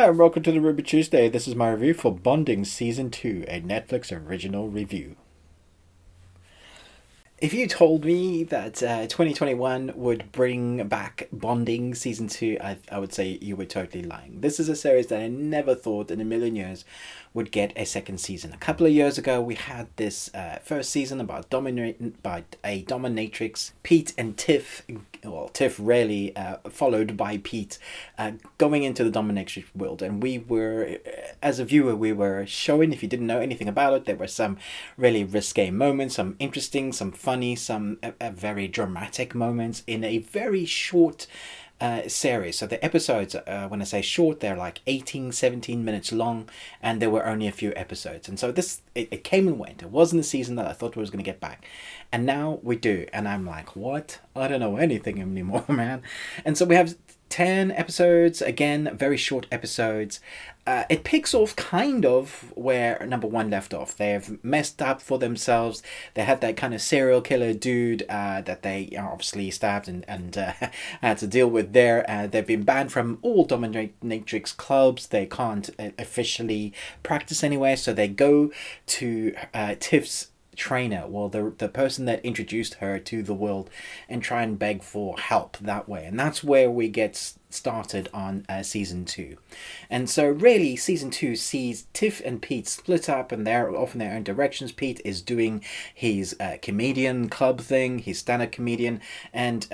Hi, and welcome to the Ruby Tuesday. This is my review for Bonding Season 2, a Netflix original review. If you told me that 2021 would bring back Bonding Season 2, I would say you were totally lying. This is a series that I never thought in a million years would get a second season. A couple of years ago, we had this first season about a dominatrix, Pete and Tiff. Well, Tiff rarely followed by Pete, going into the dominatrix world, and we were, as a viewer, we were showing. If you didn't know anything about it, there were some really risque moments, some interesting, some funny, some very dramatic moments in a very short series. So the episodes, when I say short, they're like 18, 17 minutes long, and there were only a few episodes. And so it came and went. It wasn't a season that I thought we was going to get back. And now we do. And I'm like, what? I don't know anything anymore, man. And so we have 10 episodes, again, very short episodes. It picks off kind of where number one left off. They've messed up for themselves. They had that kind of serial killer dude that they obviously stabbed and had to deal with there. They've been banned from all dominatrix clubs. They can't officially practice anywhere, so they go to Tiff's trainer, well, the person that introduced her to the world, and try and beg for help that way. And that's where we get started on season 2. And so really season 2 sees Tiff and Pete split up, and they're off in their own directions. Pete is doing his comedian club thing, his stand-up comedian, and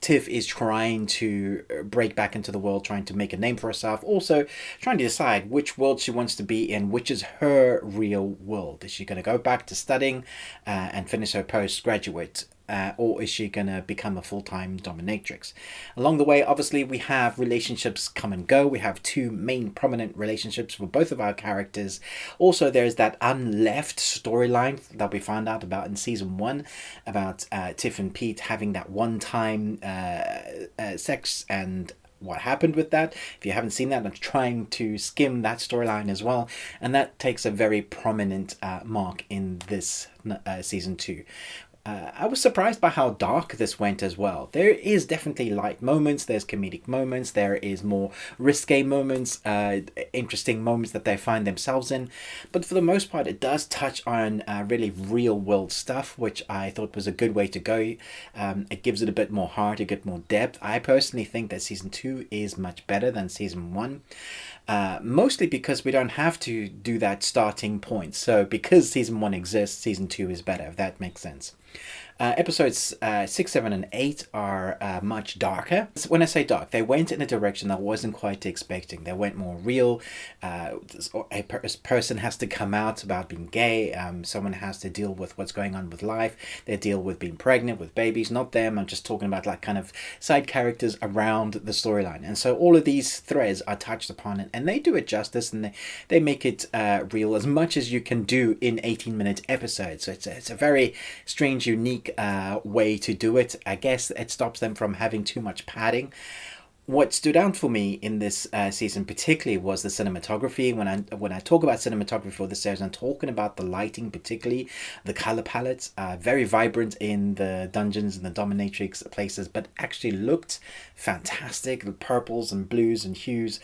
Tiff is trying to break back into the world, trying to make a name for herself, also trying to decide which world she wants to be in, which is her real world. Is she going to go back to studying and finish her postgraduate, or is she going to become a full-time dominatrix? Along the way, obviously, we have relationships come and go. We have two main prominent relationships for both of our characters. Also, there's that unleft storyline that we found out about in season 1 about Tiff and Pete having that one-time sex and what happened with that. If you haven't seen that, I'm trying to skim that storyline as well, and that takes a very prominent mark in this season 2. I was surprised by how dark this went as well. There is definitely light moments, there's comedic moments, there is more risque moments, interesting moments that they find themselves in. But for the most part, it does touch on really real world stuff, which I thought was a good way to go. It gives it a bit more heart, a bit more depth. I personally think that season 2 is much better than season 1. Mostly because we don't have to do that starting point. So because season 1 exists, season 2 is better, if that makes sense. Episodes 6, 7, and 8 are much darker. When I say dark, they went in a direction I wasn't quite expecting. They went more real. A person has to come out about being gay. Someone has to deal with what's going on with life. They deal with being pregnant, with babies. Not them. I'm just talking about like kind of side characters around the storyline. And so all of these threads are touched upon, and they do it justice, and they make it real as much as you can do in 18-minute episodes. So it's a very strange, unique way to do it. I guess it stops them from having too much padding. What stood out for me in this season particularly was the cinematography. When I talk about cinematography for this series, I'm talking about the lighting, particularly the color palettes, very vibrant in the dungeons and the dominatrix places, but actually looked fantastic. The purples and blues and hues,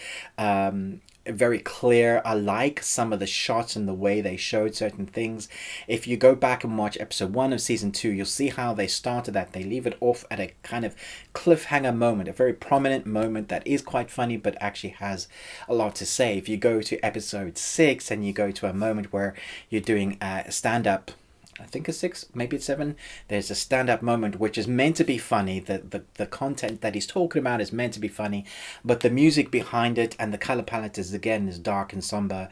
very clear. I like some of the shots and the way they showed certain things. If you go back and watch episode 1 of season 2, you'll see how they started that. They leave it off at a kind of cliffhanger moment, a very prominent moment that is quite funny but actually has a lot to say. If you go to episode 6 and you go to a moment where you're doing a stand-up, I think it's 6, maybe it's 7. There's a stand-up moment which is meant to be funny. The content that he's talking about is meant to be funny, but the music behind it and the color palette is dark and somber.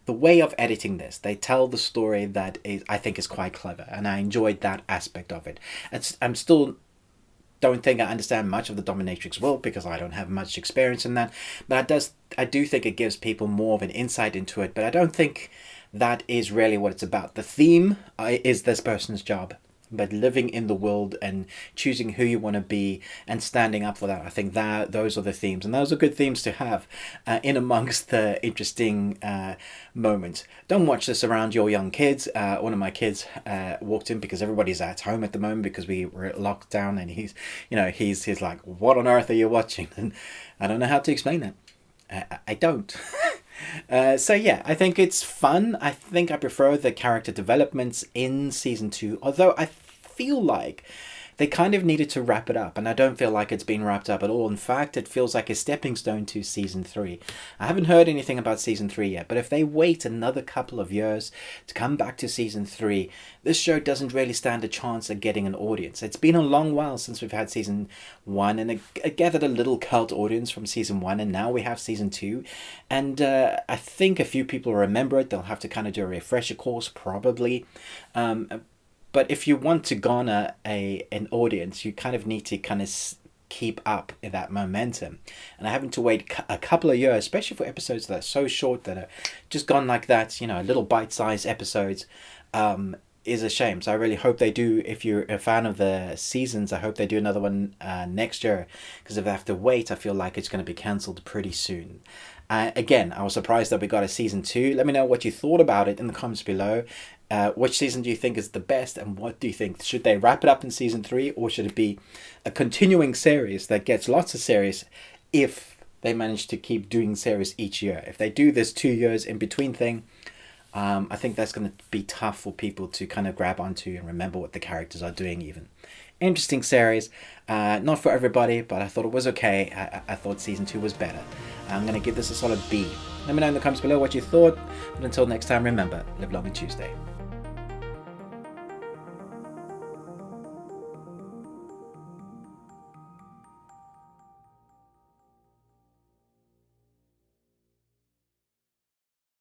The way of editing this, they tell the story that I think is quite clever, and I enjoyed that aspect of it. I'm still don't think I understand much of the dominatrix world because I don't have much experience in that, but I do think it gives people more of an insight into it, but I don't think that is really what it's about. The theme is this person's job, but living in the world and choosing who you want to be and standing up for that, I think that those are the themes, and those are good themes to have in amongst the interesting moments. Don't watch this around your young kids. One of my kids walked in because everybody's at home at the moment because we were locked down, and he's like, what on earth are you watching? And I don't know how to explain that. I don't. So yeah, I think it's fun. I think I prefer the character developments in season 2, although I feel like they kind of needed to wrap it up, and I don't feel like it's been wrapped up at all. In fact, it feels like a stepping stone to season 3. I haven't heard anything about season 3 yet, but if they wait another couple of years to come back to season 3, this show doesn't really stand a chance at getting an audience. It's been a long while since we've had season 1, and it gathered a little cult audience from season 1, and now we have season 2. And I think a few people remember it. They'll have to kind of do a refresher course, probably. But if you want to garner an audience, you kind of need to kind of keep up that momentum. And having to wait a couple of years, especially for episodes that are so short, that are just gone like that, little bite-sized episodes, is a shame. So I really hope they do. If you're a fan of the seasons, I hope they do another one next year, because if they have to wait, I feel like it's going to be cancelled pretty soon. Again, I was surprised that we got a season 2. Let me know what you thought about it in the comments below. Which season do you think is the best, and what do you think? Should they wrap it up in season 3, or should it be a continuing series that gets lots of series if they manage to keep doing series each year? If they do this 2 years in between thing, I think that's going to be tough for people to kind of grab onto and remember what the characters are doing even. Interesting series. Not for everybody, but I thought it was okay. I thought season 2 was better. I'm going to give this a solid B. Let me know in the comments below what you thought. But until next time, remember, live long and Tuesday.